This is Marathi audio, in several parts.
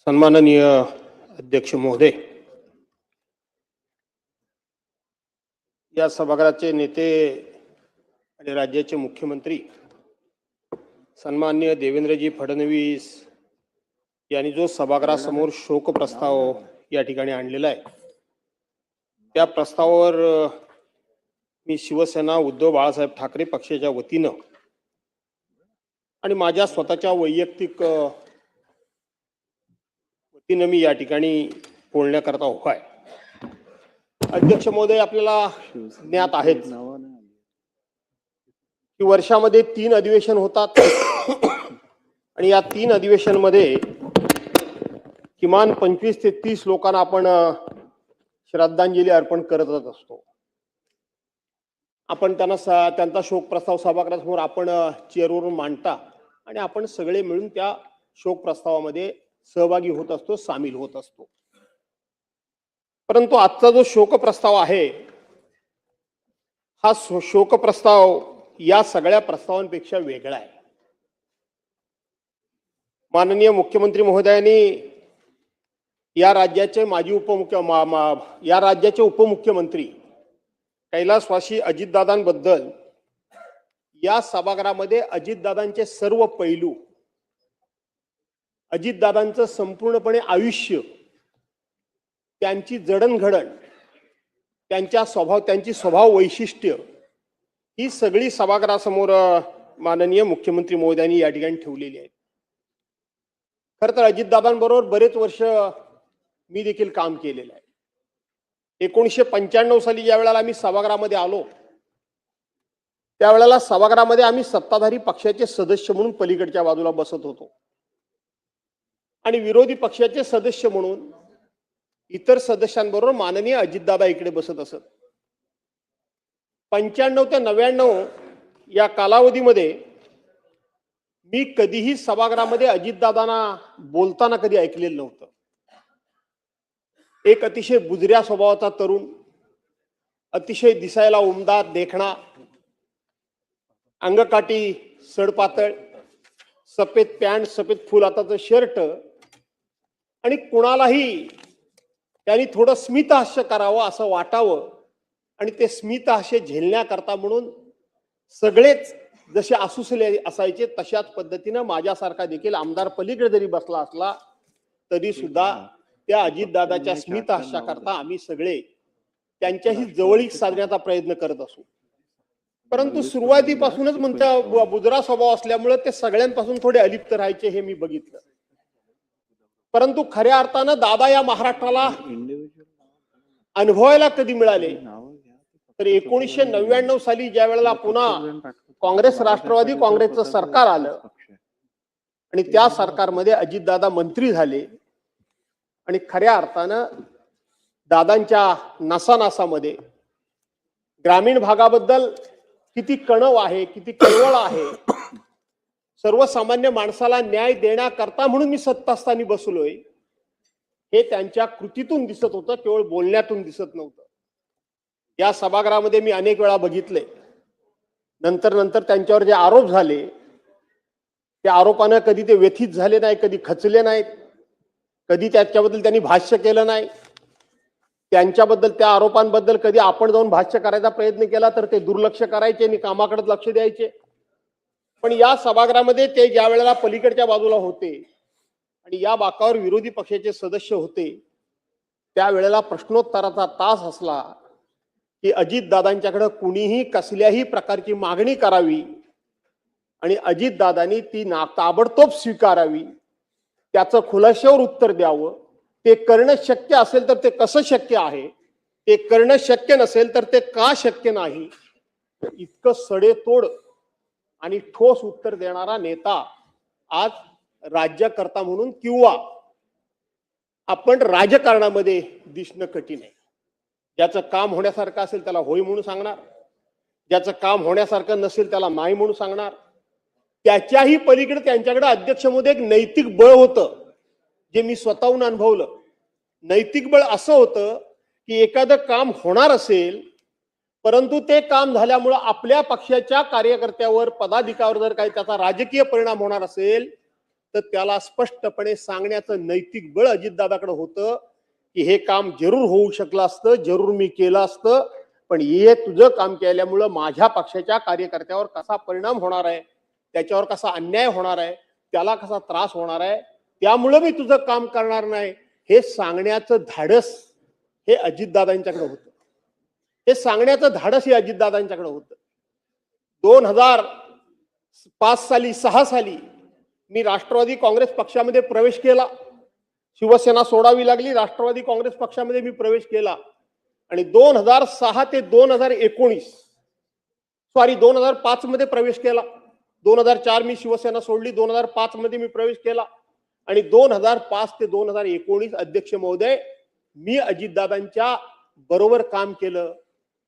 सन्माननीय अध्यक्ष महोदय, या सभागृहाचे नेते आणि राज्याचे मुख्यमंत्री सन्माननीय देवेंद्रजी फडणवीस यांनी जो सभागृहासमोर शोक प्रस्ताव या ठिकाणी आणलेला आहे, त्या प्रस्तावावर मी शिवसेना उद्धव बाळासाहेब ठाकरे पक्षाच्या वतीनं आणि माझ्या स्वतःच्या वैयक्तिक वतीनं मी या ठिकाणी बोलण्याकरता उभा आहे. अध्यक्ष महोदय, आपल्याला ज्ञात आहेच की वर्षामध्ये 3 अधिवेशन होतात आणि या 3 अधिवेशनमध्ये किमान 25 ते 30 लोकांना आपण श्रद्धांजली अर्पण करतच असतो. आपण त्यांचा शोक प्रस्ताव सभागृहासमोर आपण चेअरवरून मांडता आणि आपण सगळे मिळून त्या शोक प्रस्तावामध्ये सहभागी होत असतो, सामील होत असतो. परंतु आजचा जो शोक प्रस्ताव आहे, हा शोक प्रस्ताव या सगळ्या प्रस्तावांपेक्षा वेगळा आहे. माननीय मुख्यमंत्री महोदयांनी या राज्याचे उपमुख्यमंत्री कैलासवासी अजितदादांबद्दल या सभागृहामध्ये अजितदादांचे सर्व पैलू, अजितदादांचं संपूर्णपणे आयुष्य, त्यांची जडणघडण, त्यांची स्वभाव वैशिष्ट्य ही सगळी सभागृहासमोर माननीय मुख्यमंत्री महोदयांनी या ठिकाणी ठेवलेली आहे. खरं तर अजितदादांबरोबर बरेच वर्ष मी देखील काम केलेलं आहे. 1995 साली ज्या वेळेला आम्ही सभागृहामध्ये आलो, त्यावेळेला सभागृहामध्ये आम्ही सत्ताधारी पक्षाचे सदस्य म्हणून पलीकडच्या बाजूला बसत होतो आणि विरोधी पक्षाचे सदस्य म्हणून इतर सदस्यांबरोबर माननीय अजितदादा इकडे बसत असत. 95 ते 99 या कालावधीमध्ये मी कधीही सभागृहामध्ये अजितदादांना बोलताना कधी ऐकलेलं नव्हतं. एक अतिशय बुजऱ्या स्वभावाचा तरुण, अतिशय दिसायला उमदा, देखणा, अंगकाठी सडपातळ, सफेद पॅन्ट, सफेद फुल हाताचं शर्ट आणि कुणालाही त्यांनी थोडं स्मितहास्य करावं असं वाटावं आणि ते स्मितहास्य झेलण्याकरता म्हणून सगळेच जसे आसुसले असायचे तशाच पद्धतीनं माझ्यासारखा देखील आमदार पलीकडे जरी बसला असला तरी सुद्धा त्या अजितदादाच्या स्मितहास्याकरता आम्ही सगळे त्यांच्याशी जवळीक साधण्याचा प्रयत्न करत असू. परंतु सुरुवातीपासूनच म्हणता बुजरा स्वभाव असल्यामुळे ते सगळ्यांपासून थोडे अलिप्त राहायचे हे मी बघितलं. परंतु खऱ्या अर्थानं दादा या महाराष्ट्राला अनुभवायला कधी मिळाले तर 1999 साली ज्या वेळेला पुन्हा काँग्रेस राष्ट्रवादी काँग्रेसचं सरकार आलं आणि त्या सरकारमध्ये अजितदादा मंत्री झाले आणि खऱ्या अर्थानं दादांच्या नसानसामध्ये ग्रामीण भागाबद्दल किती कणव आहे, किती कळवळ आहे, सर्वसामान्य माणसाला न्याय देण्याकरता म्हणून मी सत्तास्थानी बसलोय हे त्यांच्या कृतीतून दिसत होतं, केवळ बोलण्यातून दिसत नव्हतं. या सभागृहामध्ये मी अनेक वेळा बघितले. नंतर त्यांच्यावर जे आरोप झाले त्या आरोपानं कधी ते व्यथित झाले नाही, कधी खचले नाहीत, कधी त्याच्याबद्दल त्यांनी भाष्य केलं नाही. त्यांच्याबद्दल, त्या आरोपांबद्दल कधी आपण जाऊन भाष्य करायचा प्रयत्न केला तर ते दुर्लक्ष करायचे आणि कामाकडे लक्ष द्यायचे. पण या सभागृहामध्ये ते ज्या वेळेला पलीकडच्या बाजूला होते आणि या बाकावर विरोधी पक्षाचे सदस्य होते, त्यावेळेला प्रश्नोत्तराचा तास असला की अजितदादांच्याकडे कुणीही कसल्याही प्रकारची मागणी करावी आणि अजितदादांनी ती ताबडतोब स्वीकारावी, त्याचं खुलाशावर उत्तर द्यावं. ते करणं शक्य असेल तर ते कसं शक्य आहे, ते करणं शक्य नसेल तर ते का शक्य नाही, इतकं सडेतोड आणि ठोस उत्तर देणारा नेता आज राज्यकर्ता म्हणून किंवा आपण राजकारणामध्ये दिसणं कठीण आहे. ज्याचं काम होण्यासारखं असेल त्याला होय म्हणून सांगणार, ज्याचं काम होण्यासारखं नसेल त्याला नाही म्हणून सांगणार. त्याच्याही पलीकडे त्यांच्याकडे अध्यक्षमध्ये एक नैतिक बळ होतं जे मी स्वतःहून अनुभवलं. नैतिक बळ असं होतं की एखादं काम होणार असेल परंतु ते काम झाल्यामुळे आपल्या पक्षाच्या कार्यकर्त्यावर, पदाधिकाऱ्यावर जर काही त्याचा राजकीय परिणाम होणार असेल तर त्याला स्पष्टपणे सांगण्याचं नैतिक बळ अजितदादाकडे होतं की हे काम जरूर होऊ शकलं असतं, जरूर मी केलं असतं, पण हे तुझं काम केल्यामुळं माझ्या पक्षाच्या कार्यकर्त्यावर कसा परिणाम होणार आहे, त्याच्यावर कसा अन्याय होणार आहे, त्याला कसा त्रास होणार आहे, त्यामुळं मी तुझं काम करणार नाही, हे सांगण्याचं धाडस हे अजितदादांच्याकडे होतं. हे सांगण्याचं धाडस हे अजितदादांच्याकडे होतं. 2005 साली 6 साली मी राष्ट्रवादी काँग्रेस पक्षामध्ये प्रवेश केला. शिवसेना सोडावी लागली, राष्ट्रवादी काँग्रेस पक्षामध्ये मी प्रवेश केला आणि 2006 ते 2005 मध्ये प्रवेश केला. 2004 मी शिवसेना सोडली, 2005 मध्ये मी प्रवेश केला आणि 2005 ते 2019 अध्यक्ष महोदय मी अजितदादांच्या बरोबर काम केलं.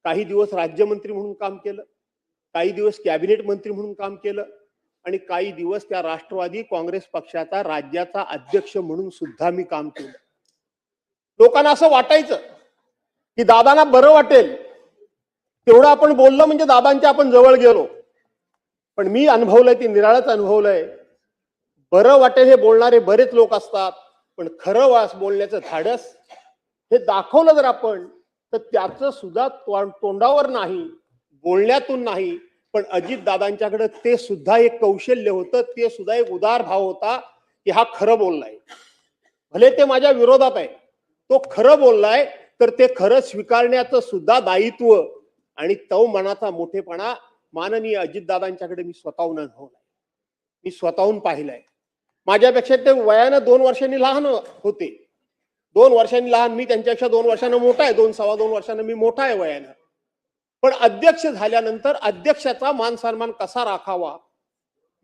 काही दिवस राज्यमंत्री म्हणून काम केलं, काही दिवस कॅबिनेट मंत्री म्हणून काम केलं आणि काही दिवस त्या राष्ट्रवादी काँग्रेस पक्षाचा राज्याचा अध्यक्ष म्हणून सुद्धा मी काम केलं. लोकांना असं वाटायचं की दादांना बरं वाटेल तेवढं आपण बोललं म्हणजे दादांच्या आपण जवळ गेलो, पण मी अनुभवलंय, ते निराळच अनुभवलंय. बरं वाटेल हे बोलणारे बरेच लोक असतात, पण खरं बोलण्याचं धाडस हे दाखवलं जर आपण तर त्याचं सुद्धा तोंडावर नाही, बोलण्यातून नाही, पण अजितदादांच्याकडे ते सुद्धा एक कौशल्य होतं, ते सुद्धा एक उदार भाव होता की हा खरं बोललाय. भले ते माझ्या विरोधात आहे, तो खरं बोललाय तर ते खरं स्वीकारण्याचं सुद्धा दायित्व आणि तो मनाचा मोठेपणा माननीय अजितदादांच्याकडे मी स्वतःहून अनुभवलाय, मी स्वतःहून पाहिलंय. माझ्यापेक्षा ते वयानं 2 वर्षांनी लहान होते, 2 वर्षांनी लहान, मी त्यांच्यापेक्षा 2 वर्षांना मोठा आहे, 2-2.25 वर्षांना मी मोठा आहे वयानं. पण अध्यक्ष झाल्यानंतर अध्यक्षाचा मान सन्मान कसा राखावा,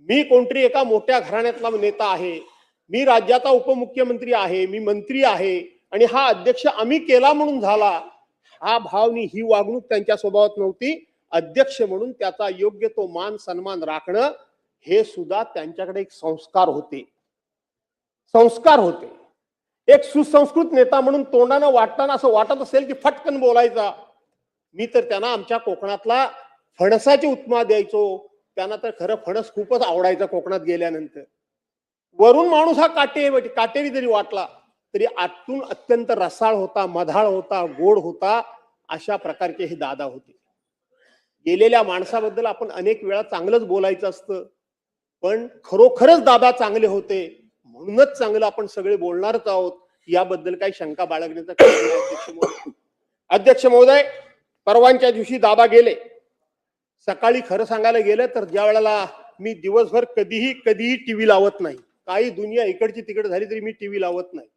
मी कोणतरी एका मोठ्या घराण्यातला नेता आहे, मी राज्याचा उपमुख्यमंत्री आहे, मी मंत्री आहे आणि हा अध्यक्ष आम्ही केला म्हणून झाला, हा भावनी ही वागणूक त्यांच्या स्वभावात नव्हती. अध्यक्ष म्हणून त्याचा योग्य तो मान सन्मान राखणं हे सुद्धा त्यांच्याकडे एक संस्कार होते, संस्कार होते. एक सुसंस्कृत नेता म्हणून तोंडानं वाटताना असं वाटत असेल की फटकन बोलायचा. मी तर त्यांना आमच्या कोकणातला फणसाची उपमा द्यायचो, त्यांना तर खरं फणस खूपच आवडायचं कोकणात गेल्यानंतर. वरून माणूस हा काटेरी जरी वाटला तरी आतून अत्यंत रसाळ होता, मधाळ होता, गोड होता. अशा प्रकारचे हे दादा होते. गेलेल्या माणसाबद्दल आपण अनेक वेळा चांगलंच बोलायचं असतं, पण खरोखरच दादा चांगले होते म्हणूनच चांगलं आपण सगळे बोलणारच आहोत, याबद्दल काही शंका बाळगण्याचं काही नाही. अध्यक्ष महोदय, परवानच्या दिवशी दादा गेले. सकाळी खरं सांगायला गेलं तर ज्या वेळेला मी दिवसभर कधीही टीव्ही लावत नाही, काही दुनिया इकडची तिकडे झाली तरी मी टीव्ही लावत नाही.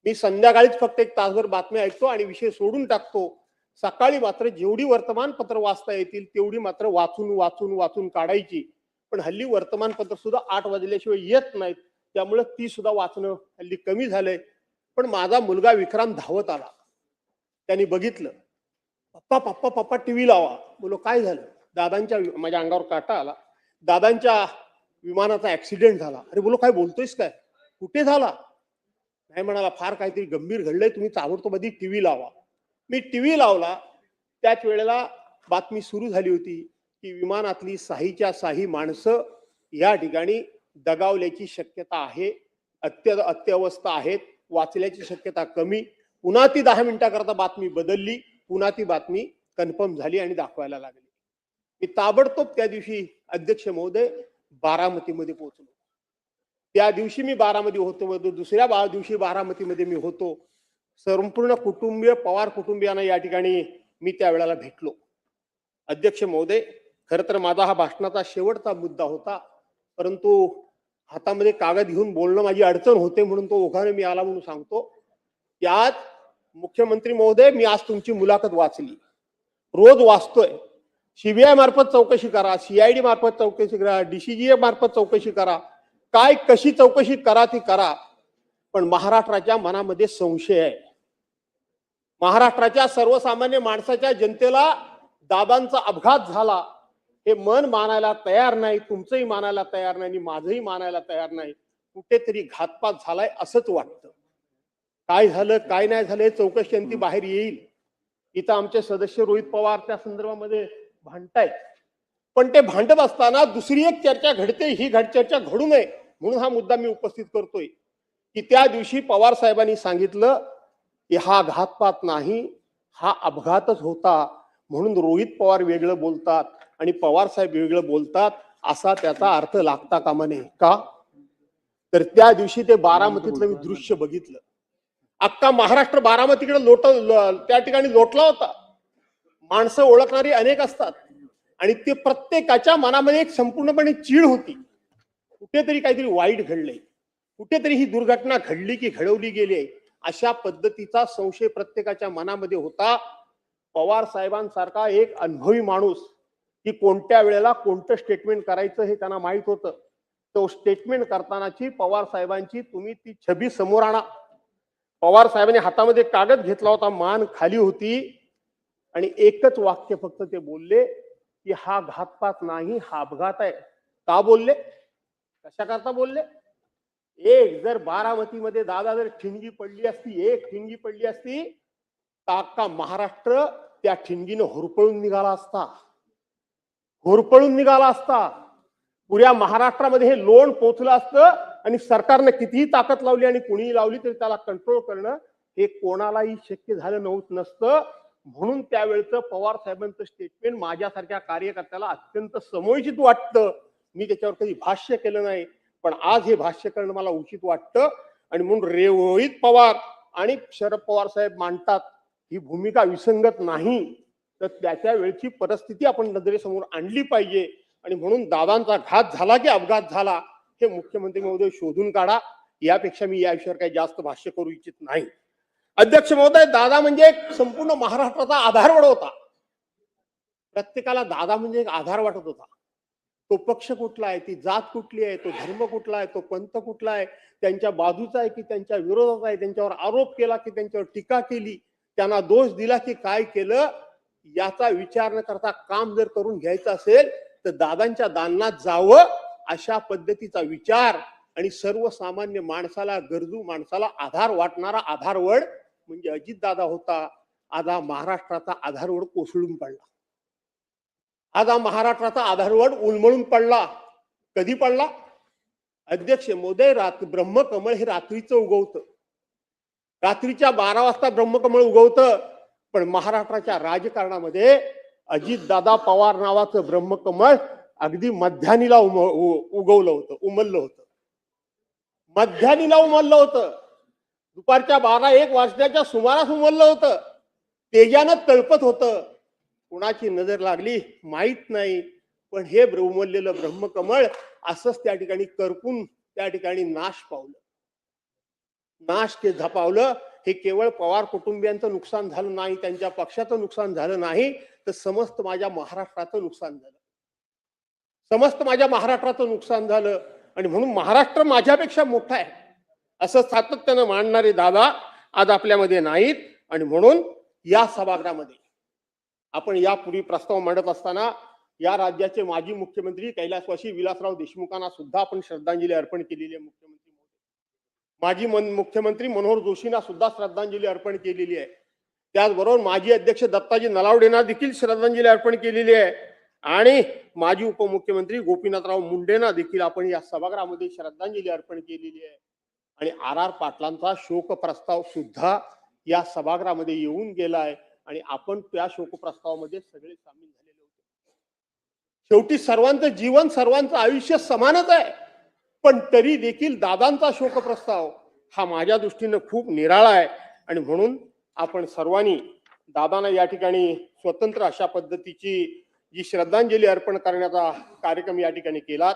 मी संध्याकाळीच फक्त 1 तासभर बातम्या ऐकतो आणि विषय सोडून टाकतो. सकाळी मात्र जेवढी वर्तमानपत्र वाचता येतील तेवढी मात्र वाचून काढायची. पण हल्ली वर्तमानपत्र सुद्धा 8 वाजल्याशिवाय येत नाहीत, त्यामुळे ती सुद्धा वाचणं हल्ली कमी झालंय. पण माझा मुलगा विक्रांत धावत आला, त्यांनी बघितलं, पप्पा टीव्ही लावा. बोलो काय झालं? दादांच्या, माझ्या अंगावर काटा आला, दादांच्या विमानाचा ऍक्सिडेंट झाला. अरे बोलो काय बोलतोयस काय, कुठे झाला? नाही म्हणाला, फार काहीतरी गंभीर घडलंय, तुम्ही ताबडतोब टीव्ही लावा. मी टीव्ही लावला. त्याच वेळेला बातमी सुरू झाली होती की विमानातली साहीच्या साही माणसं या ठिकाणी दगावल्याची शक्यता आहे, अत्यवस्था आहेत, वाचल्याची शक्यता कमी. पुन्हा ती 10 मिनिटाकरता बातमी बदलली, पुन्हा ती बातमी कन्फर्म झाली आणि दाखवायला लागली. मी ताबडतोब त्या दिवशी अध्यक्ष महोदय बारामतीमध्ये पोहोचलो. त्या दिवशी मी बारामती होतो, दुसऱ्या दिवशी बारामतीमध्ये मी होतो. संपूर्ण कुटुंबीय, पवार कुटुंबियांना या ठिकाणी मी त्यावेळेला भेटलो. अध्यक्ष महोदय, खर तर माझा हा भाषणाचा शेवटचा मुद्दा होता, परंतु हातामध्ये कागद घेऊन बोलणं माझी अडचण होते म्हणून तो ओघाने मी आला म्हणून सांगतो की आज मुख्यमंत्री महोदय, मी आज तुमची मुलाखत वाचली, रोज वाचतोय. सीबीआय मार्फत चौकशी करा, सीआयडी मार्फत चौकशी करा, डीसीजीए मार्फत चौकशी करा, काय कशी चौकशी करा ती करा, पण महाराष्ट्राच्या मनामध्ये संशय आहे. महाराष्ट्राच्या सर्वसामान्य माणसाच्या जनतेला दादांचा अपघात झाला हे मन मानायला तयार नाही, तुमचंही मानायला तयार नाही आणि माझंही मानायला तयार नाही. कुठेतरी घातपात झालाय असंच वाटतं. काय झालं काय नाही झालं चौकशी अंती बाहेर येईल. इथं आमचे सदस्य रोहित पवार त्या संदर्भामध्ये भांडतायत, पण ते भांडत असताना दुसरी एक चर्चा घडते, ही चर्चा घडू नये म्हणून हा मुद्दा मी उपस्थित करतोय की त्या दिवशी पवार साहेबांनी सांगितलं की हा घातपात नाही, हा अपघातच होता, म्हणून रोहित पवार वेगळं बोलतात आणि पवार साहेब वेगळं बोलतात असा त्याचा अर्थ लागता कामा नये का? तर त्या दिवशी ते बारामतीतलं मी दृश्य बघितलं. अख्खा महाराष्ट्र बारामतीकडे त्या ठिकाणी लोटला होता. माणसं ओळखणारी अनेक असतात आणि ते प्रत्येकाच्या मनामध्ये एक संपूर्णपणे चीड होती. कुठेतरी काहीतरी वाईट घडलंय, कुठेतरी ही दुर्घटना घडली की घडवली गेली, अशा पद्धतीचा संशय प्रत्येकाच्या मनामध्ये होता. पवार साहेबांसारखा एक अनुभवी माणूस की कोणत्या वेळेला कोणतं स्टेटमेंट करायचं हे त्यांना माहित होतं. तो स्टेटमेंट करतानाची पवार साहेबांची तुम्ही ती छबी समोर आणा. पवार साहेबांनी हातामध्ये कागद घेतला होता, मान खाली होती आणि एकच वाक्य फक्त ते बोलले की हा घातपात नाही, हा अपघात आहे. का बोलले? कशा करता बोलले? एक जर बारामतीमध्ये दादा जर ठिणगी पडली असती, एक ठिणगी पडली असती तर अख्खा महाराष्ट्र त्या ठिणगीनं होरपळून निघाला असता, होरपळून निघाला असता. पुऱ्या महाराष्ट्रामध्ये हे लोण पोचलं असतं आणि सरकारने कितीही ताकद लावली आणि कुणीही लावली तरी त्याला कंट्रोल करणं हे कोणालाही शक्य झालं नसतं. म्हणून त्यावेळेचं पवार साहेबांचं स्टेटमेंट माझ्यासारख्या कार्यकर्त्याला अत्यंत समयोचित वाटतं. मी त्याच्यावर कधी भाष्य केलं नाही, पण आज हे भाष्य करणं मला उचित वाटतं. आणि म्हणून रोहित पवार आणि शरद पवार साहेब मांडतात ही भूमिका विसंगत नाही, तर त्याच्या वेळची परिस्थिती आपण नजरेसमोर आणली पाहिजे. आणि म्हणून दादांचा घात झाला की अपघात झाला हे मुख्यमंत्री महोदय शोधून काढा. यापेक्षा मी या विषयावर काही जास्त भाष्य करू इच्छित नाही. अध्यक्ष महोदय, दादा म्हणजे एक संपूर्ण महाराष्ट्राचा आधारवड होता. प्रत्येकाला दादा म्हणजे एक आधार वाटत होता. तो पक्ष कुठला आहे, ती जात कुठली आहे, तो धर्म कुठला आहे, तो पंथ कुठला आहे, त्यांच्या बाजूचा आहे की त्यांच्या विरोधात आहे, त्यांच्यावर आरोप केला की त्यांच्यावर टीका केली, त्यांना दोष दिला की काय केलं, याचा विचार न करता काम जर करून घ्यायचं असेल तर दादांच्या दालनात जावं. अशा पद्धतीचा विचार आणि सर्वसामान्य माणसाला, गरजू माणसाला आधार वाटणारा आधारवड म्हणजे अजितदादा होता. आज हा महाराष्ट्राचा आधारवड कोसळून पडला. आज हा महाराष्ट्राचा आधारवड उलमळून पडला. कधी पडला? अध्यक्ष महोदय, ब्रह्मकमळ हे रात्रीचं उगवतं. रात्रीच्या 12 वाजता ब्रह्मकमळ उगवतं, पण महाराष्ट्राच्या राजकारणामध्ये अजितदादा पवार नावाचं ब्रह्मकमळ अगदी मध्यानीला उगवलं होतं, उमललं होतं. मध्यानीला उमललं होतं. दुपारच्या 12-1 वाजण्याच्या सुमारास उमललं होतं. तेजानं तळपत होतं. कुणाची नजर लागली माहित नाही, पण हे उमललेलं ब्रह्मकमळ असंच त्या ठिकाणी करपून त्या ठिकाणी नाश पावलं. नाश के झपावलं. हे केवळ पवार कुटुंबियांचं नुकसान झालं नाही, त्यांच्या पक्षाचं नुकसान झालं नाही, तर समस्त माझ्या महाराष्ट्राचं नुकसान झालं. समस्त माझ्या महाराष्ट्राचं नुकसान झालं. आणि म्हणून महाराष्ट्र माझ्यापेक्षा मोठा आहे असं सातत्यानं मांडणारे दादा आज आपल्यामध्ये नाहीत. आणि म्हणून या सभागृहामध्ये आपण यापूर्वी प्रस्ताव मांडत असताना या राज्याचे माजी मुख्यमंत्री कैलासवासी विलासराव देशमुखांना सुद्धा आपण श्रद्धांजली अर्पण केलेली आहे. मुख्यमंत्री माजी मुख्यमंत्री मनोहर जोशींना सुद्धा श्रद्धांजली अर्पण केलेली आहे. त्याचबरोबर माजी अध्यक्ष दत्ताजी नलावडेंना देखील श्रद्धांजली अर्पण केलेली आहे. आणि माजी उपमुख्यमंत्री गोपीनाथराव मुंडेंना देखील आपण या सभागृहामध्ये श्रद्धांजली अर्पण केलेली आहे. आणि आर पाटलांचा शोक प्रस्ताव सुद्धा या सभागृहामध्ये येऊन गेलाय आणि आपण त्या शोक प्रस्तावामध्ये सगळे सामील झालेले होते. शेवटी सर्वांचं जीवन, सर्वांचं आयुष्य समानच आहे, पण तरी देखील दादांचा शोक प्रस्ताव हा माझ्या दृष्टीनं खूप निराळा आहे. आणि म्हणून आपण सर्वांनी दादांना या ठिकाणी स्वतंत्र अशा पद्धतीची जी श्रद्धांजली अर्पण करण्याचा कार्यक्रम या ठिकाणी केलात.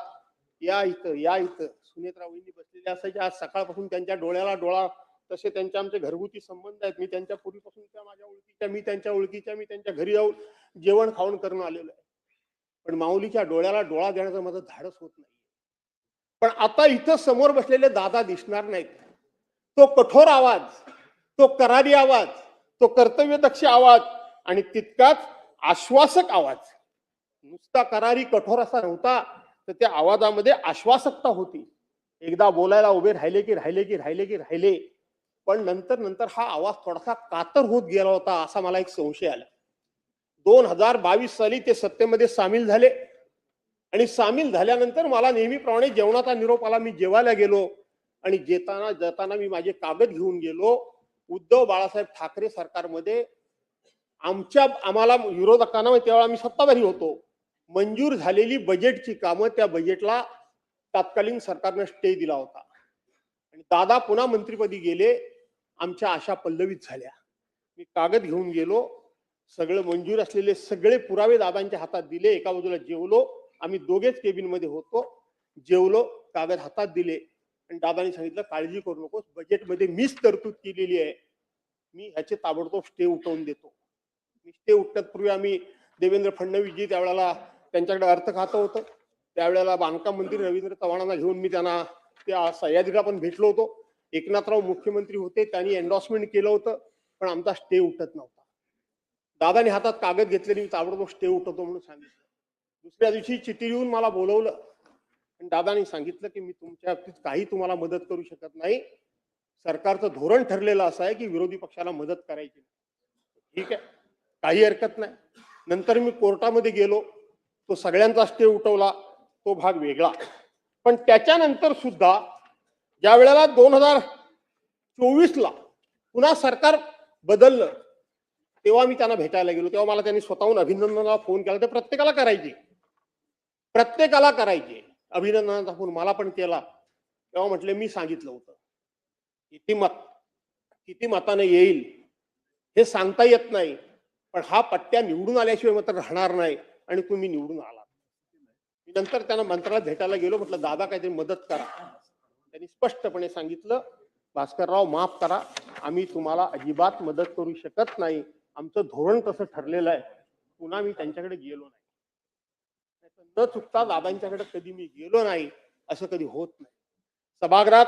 या इथं सुनेत्रा वहिनी बसलेल्या असायच्या. आज सकाळपासून त्यांच्या डोळ्याला डोळा, तसे त्यांचे आमचे घरगुती संबंध आहेत. मी त्यांच्या पूर्वीपासून त्या माझ्या ओळखीच्या, मी त्यांच्या ओळखीच्या, मी त्यांच्या घरी जाऊन जेवण खाऊन करून आलेलो आहे. पण माऊलीच्या डोळ्याला डोळा देण्याचं माझं धाडस होत नाही. पण आता इथं समोर बसलेले दादा दिसणार नाहीत. तो कठोर आवाज, तो करारी आवाज, तो कर्तव्यदक्ष आवाज आणि तितकाच आश्वासक आवाज, नुसता करारी कठोर असा नव्हता, तर त्या आवाजामध्ये आश्वासकता होती. एकदा बोलायला उभे राहिले, पण नंतर हा आवाज थोडासा कातर होत गेला होता असा मला एक संशय आला. 2022 साली ते सत्तेमध्ये सामील झाले. आणि सामील झाल्यानंतर मला नेहमीप्रमाणे जेवणाचा निरोप आला. मी जेवायला गेलो आणि जाताना मी माझे कागद घेऊन गेलो. उद्धव बाळासाहेब ठाकरे सरकारमध्ये आम्हाला विरोधकांना, तेव्हा आम्ही सत्ताधारी होतो, मंजूर झालेली बजेटची कामं, त्या बजेटला तत्कालीन सरकारनं स्टे दिला होता आणि दादा पुन्हा मंत्रिपदी गेले. आमच्या आशा पल्लवित झाल्या. मी कागद घेऊन गेलो, सगळं मंजूर असलेले सगळे पुरावे दादांच्या हातात दिले. एका बाजूला जेवलो, आम्ही दोघेच केबिन मध्ये होतो, जेवलो, कागद हातात दिले आणि दादांनी सांगितलं काळजी करू नकोस, बजेटमध्ये मीच तरतूद केलेली आहे, मी ह्याचे ताबडतोब स्टे उठवून देतो. मी स्टे उठण्यापूर्वी आम्ही देवेंद्र फडणवीसजी, त्यावेळेला त्यांच्याकडे अर्थ खातं होतं, त्यावेळेला बांधकाम मंत्री रवींद्र चव्हाणांना घेऊन मी त्यांना त्या सह्याद्रीला पण भेटलो होतो. एकनाथराव मुख्यमंत्री होते, त्यांनी एन्डॉर्समेंट केलं होतं, पण आमचा स्टे उठत नव्हता. दादाने हातात कागद घेतले, मी ताबडतोब स्टे उठवतो म्हणून सांगितलं. दुसऱ्या दिवशी चिठ्ठी लिहून मला बोलवलं आणि दादाने सांगितलं की मी तुमच्या बाबतीत काही तुम्हाला मदत करू शकत नाही. सरकारचं धोरण ठरलेलं असं आहे की विरोधी पक्षाला मदत करायची. ठीक आहे, काही हरकत नाही. नंतर मी कोर्टामध्ये गेलो, तो सगळ्यांचा स्टे उठवला, तो भाग वेगळा. पण त्याच्यानंतर सुद्धा ज्या वेळेला 2024ला पुन्हा सरकार बदललं, तेव्हा मी त्यांना भेटायला गेलो. तेव्हा मला त्यांनी स्वतःहून अभिनंदनाला फोन केला. ते प्रत्येकाला करायचे अभिनंदनाचा फोन मला पण केला. तेव्हा म्हटले, मी सांगितलं होतं किती मताने येईल हे सांगता येत नाही, पण हा पट्ट्या निवडून आल्याशिवाय मात्र राहणार नाही आणि तुम्ही निवडून आलात. नंतर त्यांना मंत्रालयात भेटायला गेलो, म्हटलं दादा काहीतरी मदत करा. त्यांनी स्पष्टपणे सांगितलं, भास्करराव माफ करा, आम्ही तुम्हाला अजिबात मदत करू शकत नाही, आमचं धोरण तसं ठरलेलं आहे. पुन्हा मी त्यांच्याकडे गेलो नाही. न चुकता दादांच्याकडे कधी मी गेलो नाही, असं कधी होत नाही. सभागृहात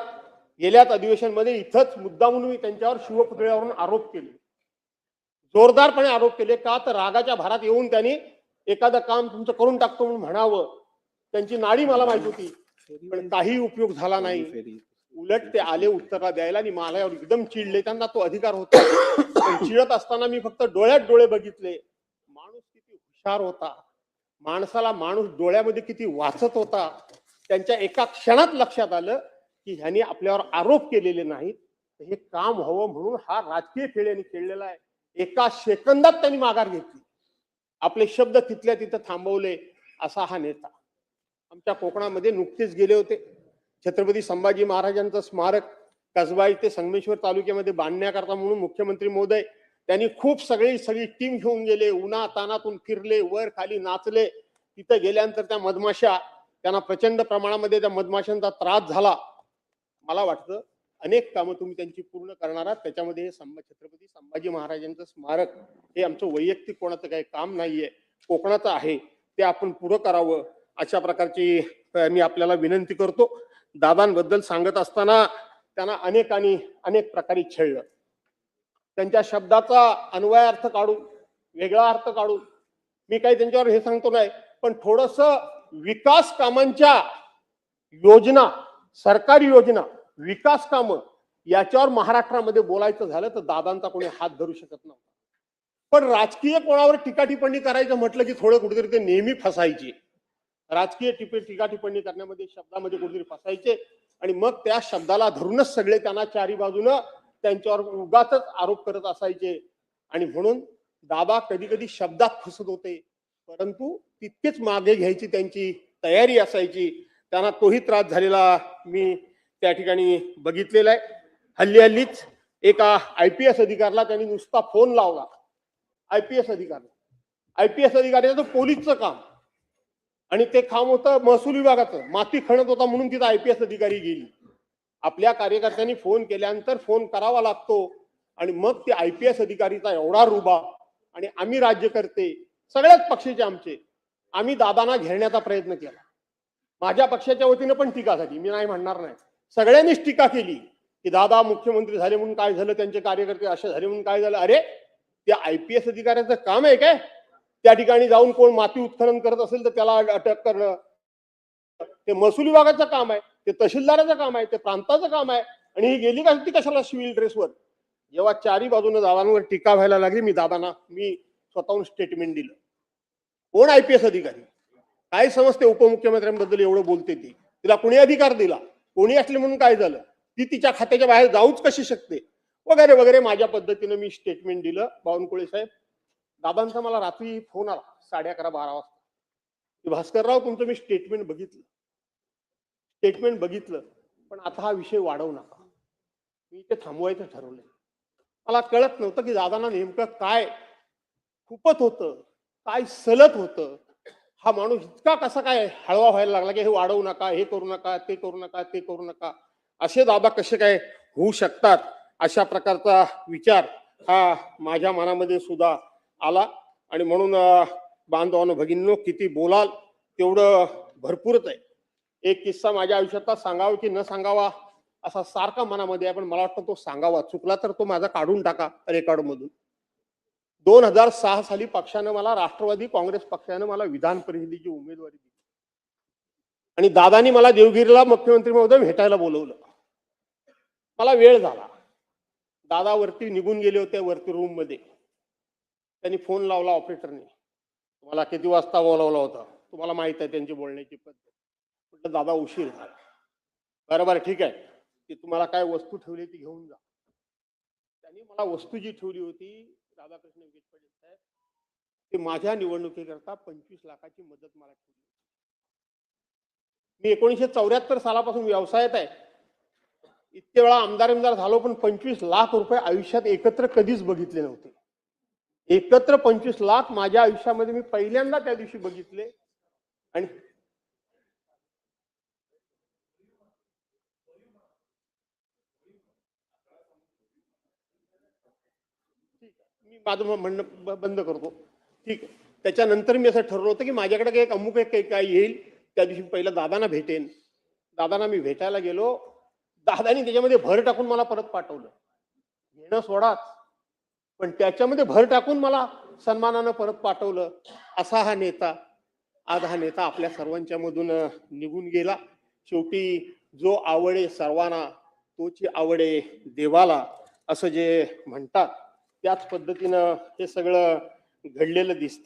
गेल्याच अधिवेशनमध्ये इथंच मुद्दामून मी त्यांच्यावर शिवपुतळ्यावरून आरोप केले, जोरदारपणे आरोप केले. का तर रागाच्या भारात येऊन त्यांनी एखादं काम तुमचं करून टाकतो म्हणून म्हणावं. त्यांची नाडी मला माहित होती, पण काही उपयोग झाला नाही. उलट ते आले उत्तरा द्यायला आणि माझ्यावर एकदम चिडले. त्यांना तो अधिकार होता, पण चिडत असताना मी फक्त डोळ्यात डोळे बघितले. माणूस किती हुशार होता, माणसाला माणूस डोळ्यामध्ये किती वाचत होता. त्यांच्या एका क्षणात लक्षात आलं की ह्यांनी आपल्यावर आरोप केलेले नाहीत, हे काम व्हावं म्हणून हा राजकीय खेळ यांनी खेळलेला आहे. एका सेकंदात त्यांनी माघार घेतली, आपले शब्द तिथल्या तिथं थांबवले. असा हा नेता. आमच्या कोकणामध्ये नुकतेच गेले होते. छत्रपती संभाजी महाराजांचं स्मारक कसबाई ते संगमेश्वर तालुक्यामध्ये बांधण्याकरता म्हणून मुख्यमंत्री महोदय त्यांनी खूप सगळी टीम घेऊन गेले. उन्हा तानातून फिरले, वर खाली नाचले. तिथं गेल्यानंतर त्या मधमाशा, त्यांना प्रचंड प्रमाणामध्ये त्या मधमाशांचा त्रास झाला. मला वाटतं अनेक कामं तुम्ही त्यांची पूर्ण करणार आहात. त्याच्यामध्ये हे छत्रपती संभाजी महाराजांचं स्मारक हे आमचं वैयक्तिक कोणाचं काही काम नाहीये, कोकणाचं आहे, ते आपण पुरं करावं. अशा प्रकारची मी आपल्याला विनंती करतो. दादांबद्दल सांगत असताना त्यांना अनेक प्रकारे छळलं. त्यांच्या शब्दाचा अन्वय अर्थ काढून, वेगळा अर्थ काढून मी काही त्यांच्यावर हे सांगतो नाही, पण थोडस विकास कामांच्या योजना, सरकारी योजना, विकास कामं याच्यावर महाराष्ट्रामध्ये बोलायचं झालं तर दादांचा कोणी हात धरू शकत नव्हता. पण राजकीय कोणावर टीका टिप्पणी करायचं म्हटलं की थोडं कुठेतरी ते नेहमी फसायचे. राजकीय टीका टिप्पणी करण्यामध्ये, शब्दामध्ये कुठेतरी फसायचे आणि मग त्या शब्दाला धरूनच सगळे त्यांना चारी बाजूनं त्यांच्यावर उगाच आरोप करत असायचे. आणि म्हणून दादा कधी कधी शब्दात फसत होते, परंतु तितकेच मागे घ्यायची त्यांची तयारी असायची. त्यांना तोही त्रास झालेला मी त्या ठिकाणी बघितलेला आहे. हल्लीच एका IPS अधिकाऱ्याला त्यांनी नुसता फोन लावला. IPS अधिकाऱ्याचं पोलीसचं काम आणि ते काम होतं महसूल विभागाचं, माती खणत होता म्हणून तिथं IPS अधिकारी गेली. आपल्या कार्यकर्त्यांनी फोन केल्यानंतर फोन करावा लागतो आणि मग ते IPS अधिकारीचा एवढा रुबाब. आणि आम्ही राज्यकर्ते सगळ्याच पक्षाचे आमचे, आम्ही दादांना घेण्याचा प्रयत्न केला. माझ्या पक्षाच्या वतीनं पण टीका झाली, मी नाही म्हणणार नाही. सगळ्यांनीच टीका केली की दादा मुख्यमंत्री झाले म्हणून काय झालं, त्यांचे कार्यकर्ते असे झाले म्हणून काय झालं. अरे ते IPS अधिकाऱ्याचं काम आहे काय? त्या ठिकाणी जाऊन कोण माती उत्खनन करत असेल तर त्याला अटक करणं ते महसूल विभागाचं काम आहे, ते तहसीलदाराचं काम आहे, ते प्रांताचं काम आहे. आणि ही गेली का ती कशाला सिव्हिल ड्रेसवर. जेव्हा चारी बाजूने दादांवर टीका व्हायला लागली, मी स्वतःहून स्टेटमेंट दिलं. कोण IPS अधिकारी? काय समजते उपमुख्यमंत्र्यांबद्दल एवढं बोलते ती? तिला कोणी अधिकार दिला? कोणी असले म्हणून काय झालं? ती तिच्या खात्याच्या बाहेर जाऊच कशी शकते? वगैरे वगैरे माझ्या पद्धतीनं मी स्टेटमेंट दिलं. बावनकुळे साहेब, दादांचा मला रात्री फोन आला 11:30-12 वाजता. भास्करराव, तुमचं मी स्टेटमेंट बघितलं, पण आता हा विषय वाढवू नका. मी ते थांबवायचं ठरवलंय. मला कळत नव्हतं की दादांना नेमकं काय खुपत होतं, काय सलत होतं. हा माणूस इतका कसा काय हळवा व्हायला लागला की हे वाढवू नका, हे करू नका, ते करू नका, ते करू नका. असे दादा कसे काय होऊ शकतात? अशा प्रकारचा विचार हा माझ्या मनामध्ये सुद्धा आला. आणि म्हणून बांधवांनो, भगिनींनो, किती बोलाल तेवढं भरपूरच आहे. एक किस्सा माझ्या आयुष्यातला सांगावा की न सांगावा असा सारखा मनामध्ये आहे, पण मला वाटतं तो सांगावा. चुकला तर तो माझा काढून टाका रेकॉर्ड मधून. 2006 साली पक्षानं मला, राष्ट्रवादी काँग्रेस पक्षानं मला विधान परिषदेची उमेदवारी दिली आणि दादानी मला देवगिरीला मुख्यमंत्री महोदय भेटायला बोलवलं. मला वेळ झाला. दादा वरती निघून गेले होते, वरती रूम मध्ये. त्यांनी फोन लावला ऑपरेटरने, तुम्हाला किती वाजता बोलावला होता? तुम्हाला माहित आहे त्यांची बोलण्याची पद्धत. म्हटलं दादा उशीर झाला. बरोबर, ठीक आहे, की तुम्हाला काय वस्तू ठेवली ती घेऊन जा. त्यांनी मला वस्तू जी ठेवली होती, राधाकृष्ण विखे पाटील साहेब, ते माझ्या निवडणुकीकरता 25 लाखाची मदत मला ठेवली. मी 1974 सालापासून व्यवसायात आहे. इतके वेळा आमदार झालो, पण 25 लाख रुपये आयुष्यात एकत्र कधीच बघितले नव्हते. एकत्र 25 लाख माझ्या आयुष्यामध्ये मी पहिल्यांदा त्या दिवशी बघितले. आणि मी माझं म्हणणं बंद करतो. ठीक आहे. त्याच्यानंतर मी असं ठरवलं होतं की माझ्याकडे काही एक अमुक एक काय येईल, त्या दिवशी पहिला दादांना भेटेन. दादांना मी भेटायला गेलो. दादानी त्याच्यामध्ये भर टाकून मला परत पाठवलं. घेणं सोडाच, पण त्याच्यामध्ये भर टाकून मला सन्मानानं परत पाठवलं. असा हा नेता, आज हा नेता आपल्या सर्वांच्या मधून निघून गेला. शेवटी जो आवडे सर्वांना तोची आवडे देवाला, असं जे म्हणतात त्याच पद्धतीनं हे सगळं घडलेलं दिसतं.